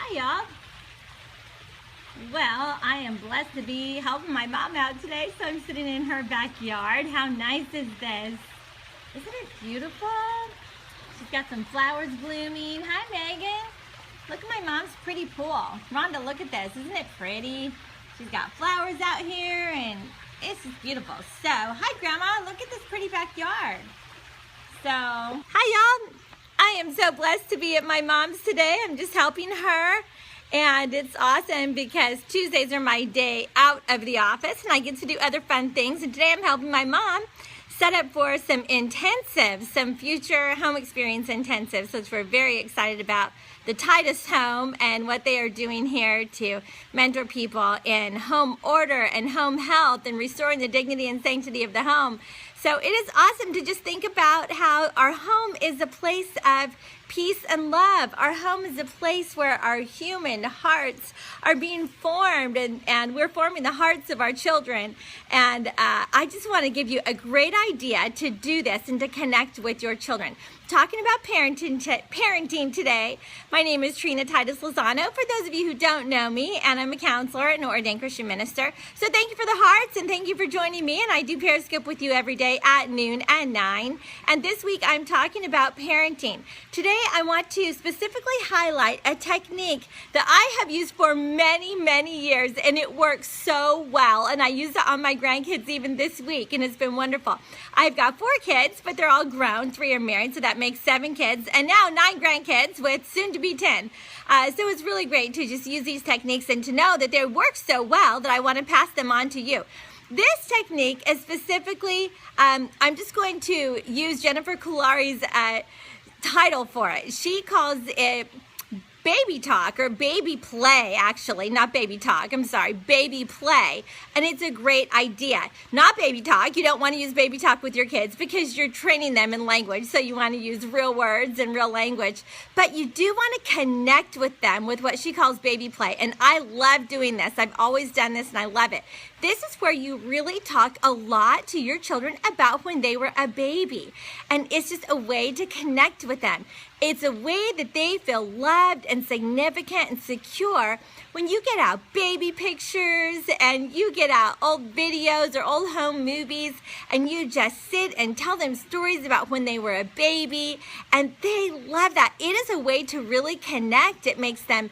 Hi y'all. Well, I am blessed to be helping my mom out today, so I'm sitting in her backyard. How nice is this? Isn't it beautiful? She's got some flowers blooming. Hi Megan. Look at my mom's pretty pool. Rhonda, look at this. Isn't it pretty? She's got flowers out here and it's just beautiful. So, hi Grandma, look at this pretty backyard. So, hi y'all. I am so blessed to be at my mom's today. I'm just helping her. And it's awesome because Tuesdays are my day out of the office and I get to do other fun things. And today I'm helping my mom set up for some intensives, some future home experience intensives, which we're very excited about. The Titus home and what they are doing here to mentor people in home order and home health and restoring the dignity and sanctity of the home. So it is awesome to just think about how our home is a place of peace and love. Our home is a place where our human hearts are being formed and we're forming the hearts of our children. And I just want to give you a great idea to do this and to connect with your children. Talking about parenting today, my name is Trina Titus Lozano. For those of you who don't know me, and I'm a counselor and an ordained Christian minister. So thank you for the hearts and thank you for joining me. And I do Periscope with you every day at noon and 9. And this week I'm talking about parenting. Today I want to specifically highlight a technique that I have used for many, many years and it works so well. And I use it on my grandkids even this week and it's been wonderful. I've got 4 kids, but they're all grown. 3 are married, so that makes 7 kids, and now 9 grandkids with soon to be 10. So it's really great to just use these techniques and to know that they work so well that I want to pass them on to you. This technique is specifically, I'm just going to use Jennifer Coolari's title for it. She calls it baby talk or baby play, actually, not baby talk, I'm sorry, baby play. And it's a great idea. Not baby talk. You don't want to use baby talk with your kids because you're training them in language. So you want to use real words and real language. But you do want to connect with them with what she calls baby play. And I love doing this. I've always done this and I love it. This is where you really talk a lot to your children about when they were a baby. And it's just a way to connect with them. It's a way that they feel loved and significant and secure when you get out baby pictures and you get out old videos or old home movies and you just sit and tell them stories about when they were a baby and they love that. It is a way to really connect. It makes them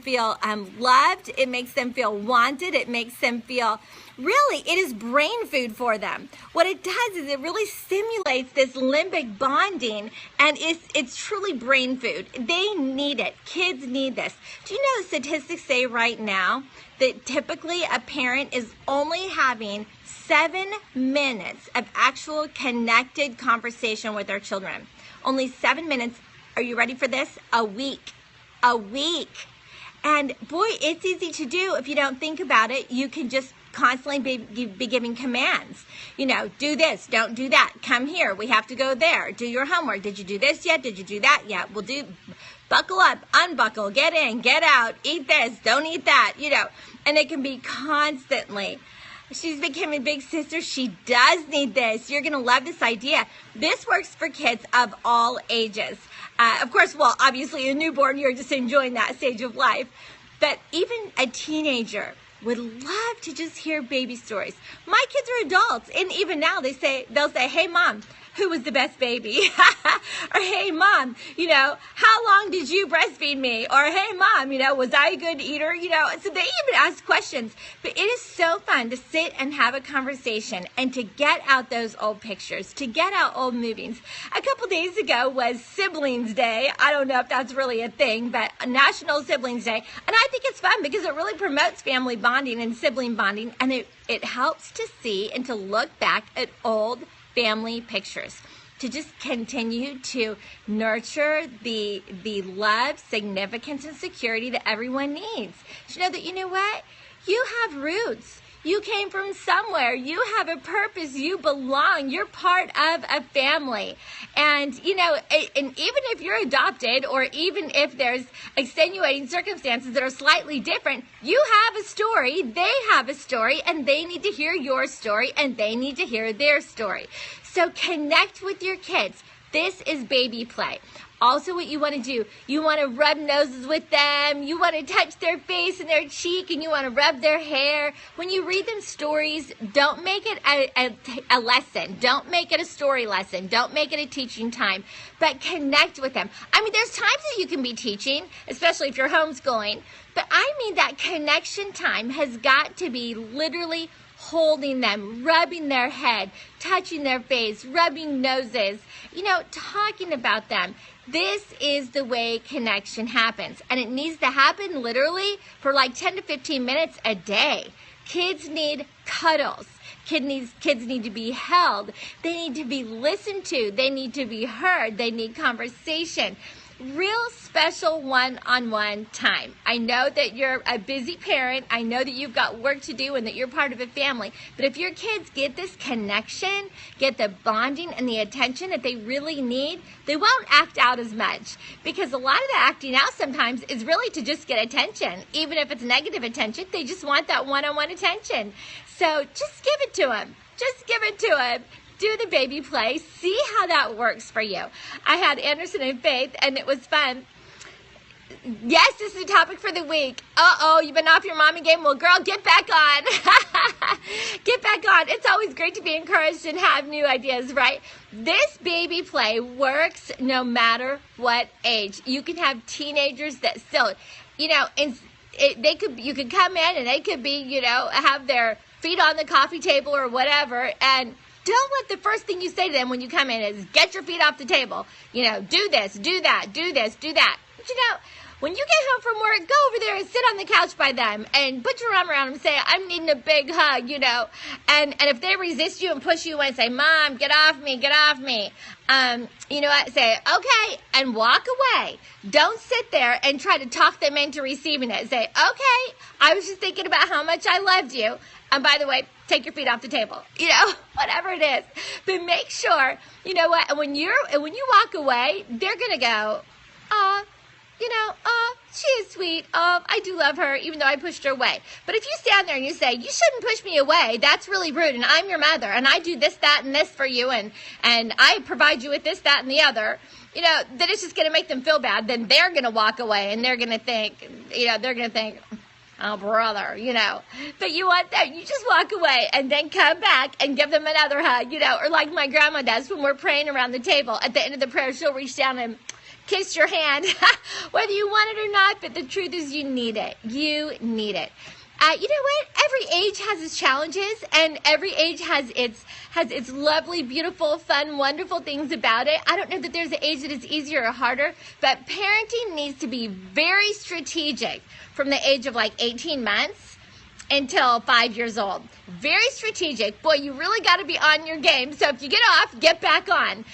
feel loved. It makes them feel wanted. It makes them feel really, it is brain food for them. What it does is it really stimulates this limbic bonding and it's truly brain food. They need it. Kids need this. Do you know statistics say right now that typically a parent is only having 7 minutes of actual connected conversation with their children. Only 7 minutes. Are you ready for this? A week. A week. And boy, it's easy to do if you don't think about it. You can just constantly be giving commands. You know, do this, don't do that. Come here, we have to go there. Do your homework. Did you do this yet? Did you do that yet? We'll do, buckle up, unbuckle, get in, get out, eat this, don't eat that, you know. And it can be constantly. She's becoming a big sister. She does need this. You're going to love this idea. This works for kids of all ages. Of course, well, obviously a newborn, you're just enjoying that stage of life. But even a teenager would love to just hear baby stories. My kids are adults, and even now they'll say, hey, Mom, who was the best baby? Or, hey, Mom, you know, how long did you breastfeed me? Or, hey, Mom, you know, was I a good eater? You know, so they even ask questions. But it is so fun to sit and have a conversation and to get out those old pictures, to get out old movies. A couple days ago was Siblings Day. I don't know if that's really a thing, but National Siblings Day. And I think it's fun because it really promotes family bonding and sibling bonding. And it helps to see and to look back at old family pictures, to just continue to nurture the love, significance, and security that everyone needs. To know that, you know what? You have roots. You came from somewhere. You have a purpose. You belong. You're part of a family. And, you know, and even if you're adopted or even if there's extenuating circumstances that are slightly different, you have a story, they have a story, and they need to hear your story, and they need to hear their story. So connect with your kids. This is baby play. also what you want to do. You want to rub noses with them. You want to touch their face and their cheek, and you want to rub their hair. When you read them stories, don't make it a lesson. Don't make it a story lesson. Don't make it a teaching time, but connect with them. I mean, there's times that you can be teaching, especially if you're homeschooling, but I mean that connection time has got to be literally holding them, rubbing their head, touching their face, rubbing noses, talking about them. This is the way connection happens. And it needs to happen literally for like 10 to 15 minutes a day. Kids need cuddles. Kids need to be held. They need to be listened to. They need to be heard. They need conversation. Real special one-on-one time. I know that you're a busy parent. I know that you've got work to do and that you're part of a family. But if your kids get this connection, get the bonding and the attention that they really need, they won't act out as much. Because a lot of the acting out sometimes is really to just get attention. Even if it's negative attention, they just want that one-on-one attention. So just give it to them. Just give it to them. Do the baby play. See how that works for you. I had Anderson and Faith, and it was fun. Yes, this is the topic for the week. You've been off your mommy game. Well, girl, get back on. Get back on. It's always great to be encouraged and have new ideas, right? This baby play works no matter what age. You can have teenagers that still, you could come in and they could be, have their feet on the coffee table or whatever, and don't let the first thing you say to them when you come in is, get your feet off the table. Do this, do that, do this, do that. But when you get home from work, go over there and sit on the couch by them and put your arm around them and say, I'm needing a big hug, And if they resist you and push you away and say, Mom, get off me, get off me. Say, okay, and walk away. Don't sit there and try to talk them into receiving it. Say, okay, I was just thinking about how much I loved you. And by the way, take your feet off the table, whatever it is. But make sure, when you walk away, they're going to go, she is sweet. I do love her, even though I pushed her away. But if you stand there and you say, you shouldn't push me away, that's really rude, and I'm your mother, and I do this, that, and this for you, and I provide you with this, that, and the other, then it's just going to make them feel bad. Then they're going to walk away, and they're going to think, oh, brother, But you want that. You just walk away and then come back and give them another hug, or like my grandma does when we're praying around the table. At the end of the prayer, she'll reach down and kiss your hand, whether you want it or not. But the truth is you need it. You need it. You know what? Every age has its challenges, and every age has its lovely, beautiful, fun, wonderful things about it. I don't know that there's an age that is easier or harder, but parenting needs to be very strategic from the age of like 18 months until 5 years old. Very strategic. Boy, you really got to be on your game. So if you get off, get back on.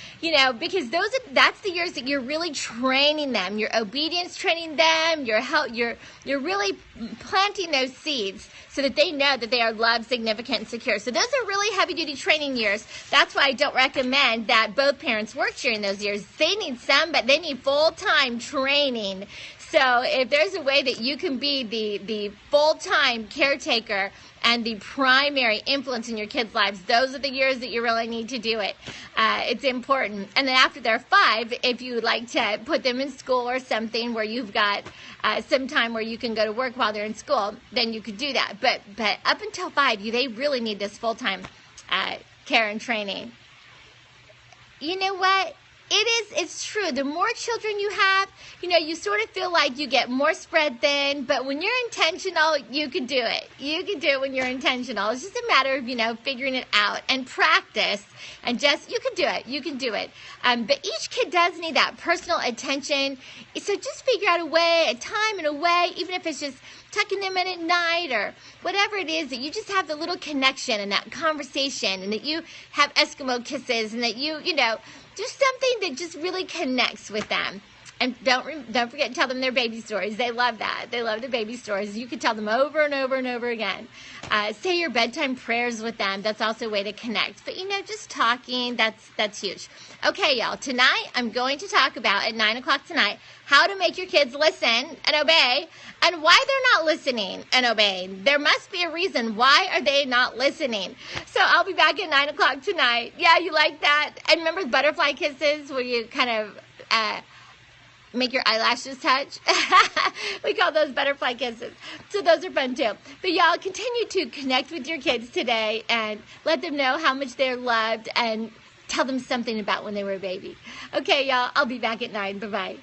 Because that's the years that you're really training them. You're obedience training them. You're really planting those seeds so that they know that they are loved, significant, and secure. So those are really heavy-duty training years. That's why I don't recommend that both parents work during those years. They need some, but they need full-time training. So if there's a way that you can be the full-time caretaker and the primary influence in your kids' lives, those are the years that you really need to do it. It's important. And then after they're 5, if you would like to put them in school or something where you've got some time where you can go to work while they're in school, then you could do that. But up until 5, they really need this full-time care and training. You know what? It's true. The more children you have, you sort of feel like you get more spread thin, but when you're intentional, you can do it. You can do it when you're intentional. It's just a matter of, figuring it out and practice and you can do it. You can do it. But each kid does need that personal attention. So just figure out a time and a way, even if it's just tucking them in at night or whatever it is, that you just have the little connection and that conversation, and that you have Eskimo kisses, and that you do something that just really connects with them. And don't forget to tell them their baby stories. They love that. They love the baby stories. You can tell them over and over and over again. Say your bedtime prayers with them. That's also a way to connect. But, just talking, that's huge. Okay, y'all. Tonight, I'm going to talk about, at 9 o'clock tonight, how to make your kids listen and obey, and why they're not listening and obeying. There must be a reason. Why are they not listening? So I'll be back at 9 o'clock tonight. Yeah, you like that? And remember butterfly kisses, where you kind of make your eyelashes touch. We call those butterfly kisses. So those are fun too. But y'all, continue to connect with your kids today and let them know how much they're loved and tell them something about when they were a baby. Okay, y'all, I'll be back at 9. Bye-bye.